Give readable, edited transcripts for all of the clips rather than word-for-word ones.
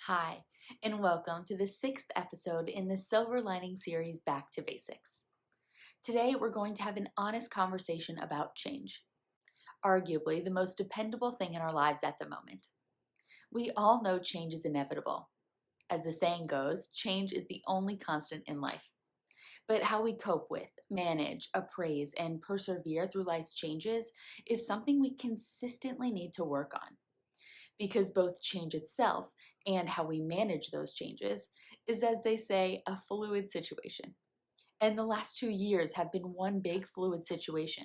Hi, and welcome to the sixth episode in the Silver Lining series Back to Basics. Today, we're going to have an honest conversation about change, arguably the most dependable thing in our lives at the moment. We all know change is inevitable. As the saying goes, change is the only constant in life. But how we cope with, manage, appraise, and persevere through life's changes is something we consistently need to work on because both change itself and how we manage those changes is, as they say, a fluid situation. And the last 2 years have been one big fluid situation.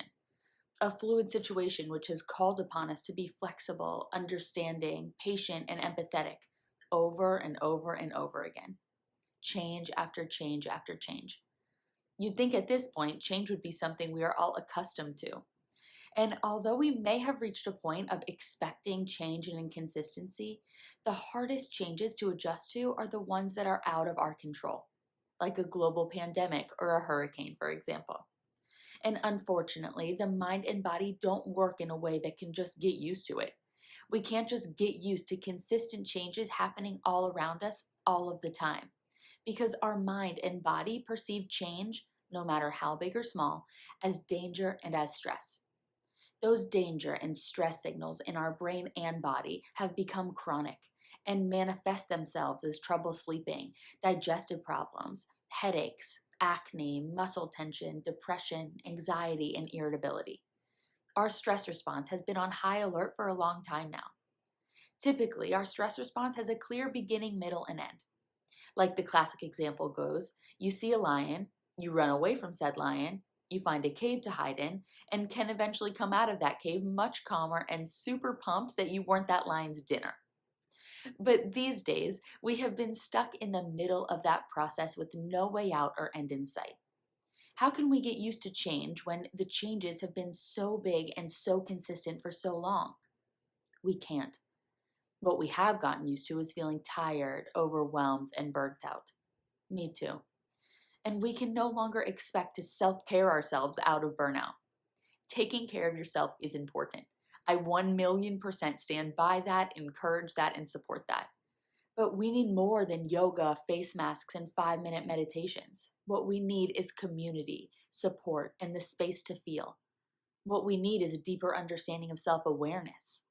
A fluid situation which has called upon us to be flexible, understanding, patient, and empathetic over and over and over again. Change after change after change. You'd think at this point, change would be something we are all accustomed to. And although we may have reached a point of expecting change and inconsistency, the hardest changes to adjust to are the ones that are out of our control, like a global pandemic or a hurricane, for example. And unfortunately, the mind and body don't work in a way that can just get used to it. We can't just get used to consistent changes happening all around us all of the time, because our mind and body perceive change, no matter how big or small, as danger and as stress. Those danger and stress signals in our brain and body have become chronic and manifest themselves as trouble sleeping, digestive problems, headaches, acne, muscle tension, depression, anxiety, and irritability. Our stress response has been on high alert for a long time now. Typically, our stress response has a clear beginning, middle, and end. Like the classic example goes, you see a lion, you run away from said lion, you find a cave to hide in, and can eventually come out of that cave much calmer and super pumped that you weren't that lion's dinner. But these days, we have been stuck in the middle of that process with no way out or end in sight. How can we get used to change when the changes have been so big and so consistent for so long? We can't. What we have gotten used to is feeling tired, overwhelmed, and burnt out. Me too. And we can no longer expect to self care ourselves out of burnout. Taking care of yourself is important. I 1,000,000% stand by that, encourage that, and support that. But we need more than yoga, face masks, and 5-minute meditations. What we need is community, support, and the space to feel. What we need is a deeper understanding of self awareness.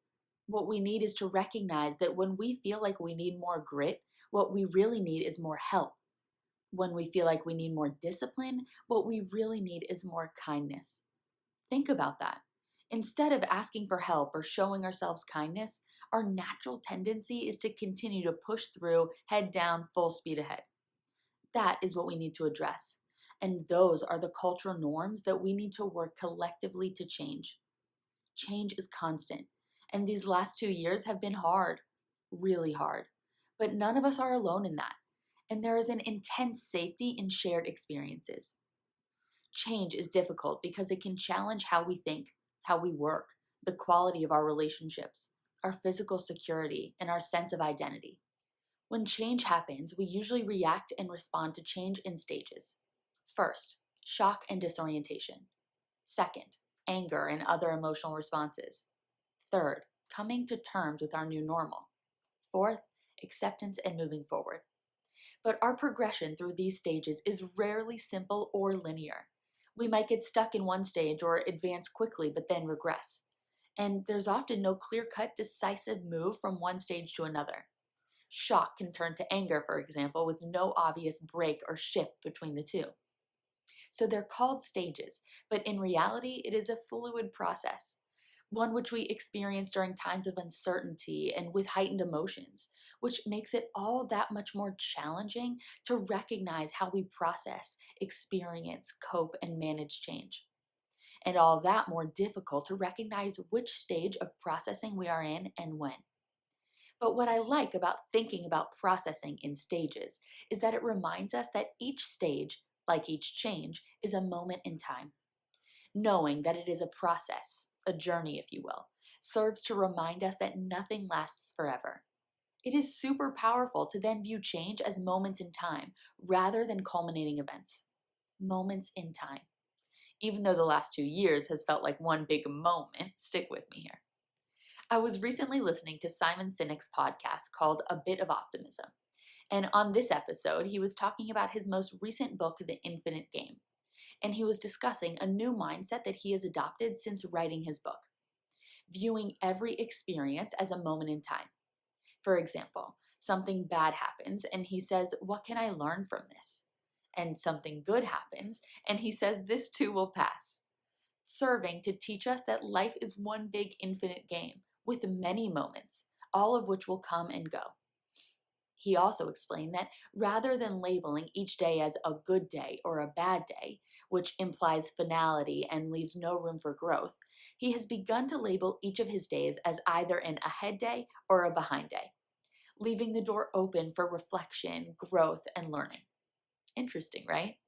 What we need is to recognize that when we feel like we need more grit, what we really need is more help. When we feel like we need more discipline, what we really need is more kindness. Think about that. Instead of asking for help or showing ourselves kindness, our natural tendency is to continue to push through, head down, full speed ahead. That is what we need to address. And those are the cultural norms that we need to work collectively to change. Change is constant. And these last 2 years have been hard, really hard. But none of us are alone in that. And there is an intense safety in shared experiences. Change is difficult because it can challenge how we think, how we work, the quality of our relationships, our physical security, and our sense of identity. When change happens, we usually react and respond to change in stages. First, shock and disorientation. Second, anger and other emotional responses. Third, coming to terms with our new normal. Fourth, acceptance and moving forward. But our progression through these stages is rarely simple or linear. We might get stuck in one stage or advance quickly but then regress. And there's often no clear cut, decisive move from one stage to another. Shock can turn to anger, for example, with no obvious break or shift between the two. So they're called stages, but in reality, it is a fluid process, one which we experience during times of uncertainty and with heightened emotions, which makes it all that much more challenging to recognize how we process, experience, cope, and manage change. And all that more difficult to recognize which stage of processing we are in and when. But what I like about thinking about processing in stages is that it reminds us that each stage, like each change, is a moment in time. Knowing that it is a process, a journey, if you will, serves to remind us that nothing lasts forever. It is super powerful to then view change as moments in time rather than culminating events. Moments in time. Even though the last 2 years has felt like one big moment, stick with me here. I was recently listening to Simon Sinek's podcast called A Bit of Optimism. And on this episode, he was talking about his most recent book, The Infinite Game. And he was discussing a new mindset that he has adopted since writing his book, viewing every experience as a moment in time. For example, something bad happens, and he says, "What can I learn from this?" And something good happens, and he says, "This too will pass." Serving to teach us that life is one big infinite game with many moments, all of which will come and go. He also explained that rather than labeling each day as a good day or a bad day, which implies finality and leaves no room for growth, he has begun to label each of his days as either an ahead day or a behind day, leaving the door open for reflection, growth, and learning. Interesting, right?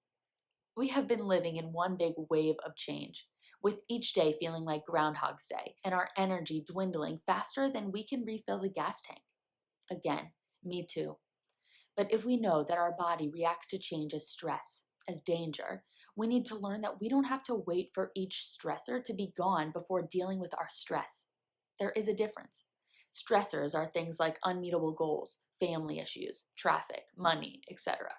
We have been living in one big wave of change, with each day feeling like Groundhog's Day and our energy dwindling faster than we can refill the gas tank. Again, me too. But if we know that our body reacts to change as stress, as danger, we need to learn that we don't have to wait for each stressor to be gone before dealing with our stress. There is a difference. Stressors are things like unmeetable goals, family issues, traffic, money, etc.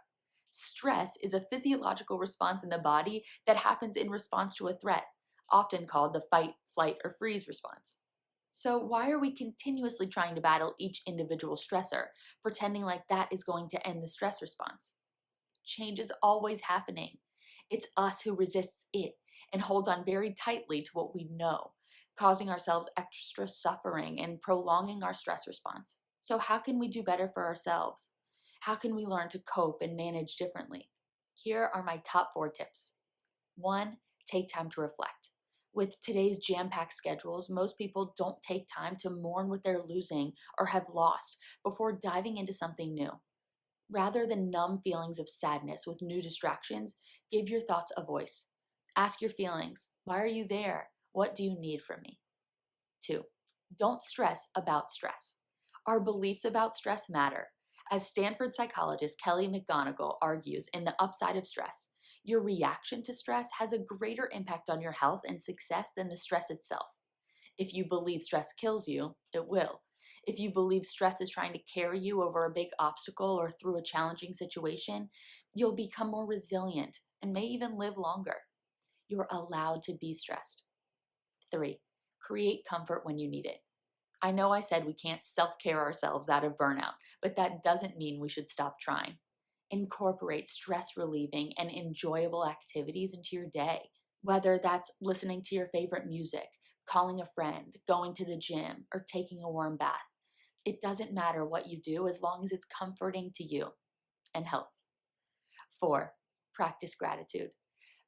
Stress is a physiological response in the body that happens in response to a threat, often called the fight, flight, or freeze response. So, why are we continuously trying to battle each individual stressor, pretending like that is going to end the stress response? Change is always happening. It's us who resists it and holds on very tightly to what we know, causing ourselves extra suffering and prolonging our stress response. So, how can we do better for ourselves? How can we learn to cope and manage differently? Here are my top 4 tips. 1. Take time to reflect. With today's jam-packed schedules, most people don't take time to mourn what they're losing or have lost before diving into something new. Rather than numb feelings of sadness with new distractions, give your thoughts a voice. Ask your feelings. Why are you there? What do you need from me? 2. Don't stress about stress. Our beliefs about stress matter. As Stanford psychologist Kelly McGonigal argues in The Upside of Stress, your reaction to stress has a greater impact on your health and success than the stress itself. If you believe stress kills you, it will. If you believe stress is trying to carry you over a big obstacle or through a challenging situation, you'll become more resilient and may even live longer. You're allowed to be stressed. 3. Create comfort when you need it. I know I said we can't self-care ourselves out of burnout, but that doesn't mean we should stop trying. Incorporate stress-relieving and enjoyable activities into your day, whether that's listening to your favorite music, calling a friend, going to the gym, or taking a warm bath. It doesn't matter what you do as long as it's comforting to you and healthy. 4. Practice gratitude.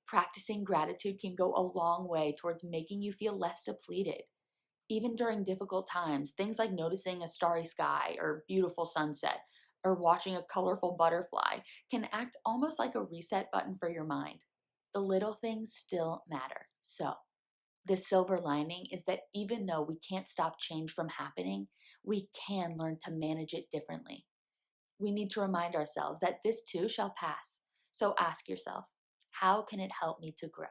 Practicing gratitude can go a long way towards making you feel less depleted. Even during difficult times, things like noticing a starry sky or beautiful sunset or watching a colorful butterfly can act almost like a reset button for your mind. The little things still matter. So, the silver lining is that even though we can't stop change from happening, we can learn to manage it differently. We need to remind ourselves that this too shall pass. So ask yourself, how can it help me to grow?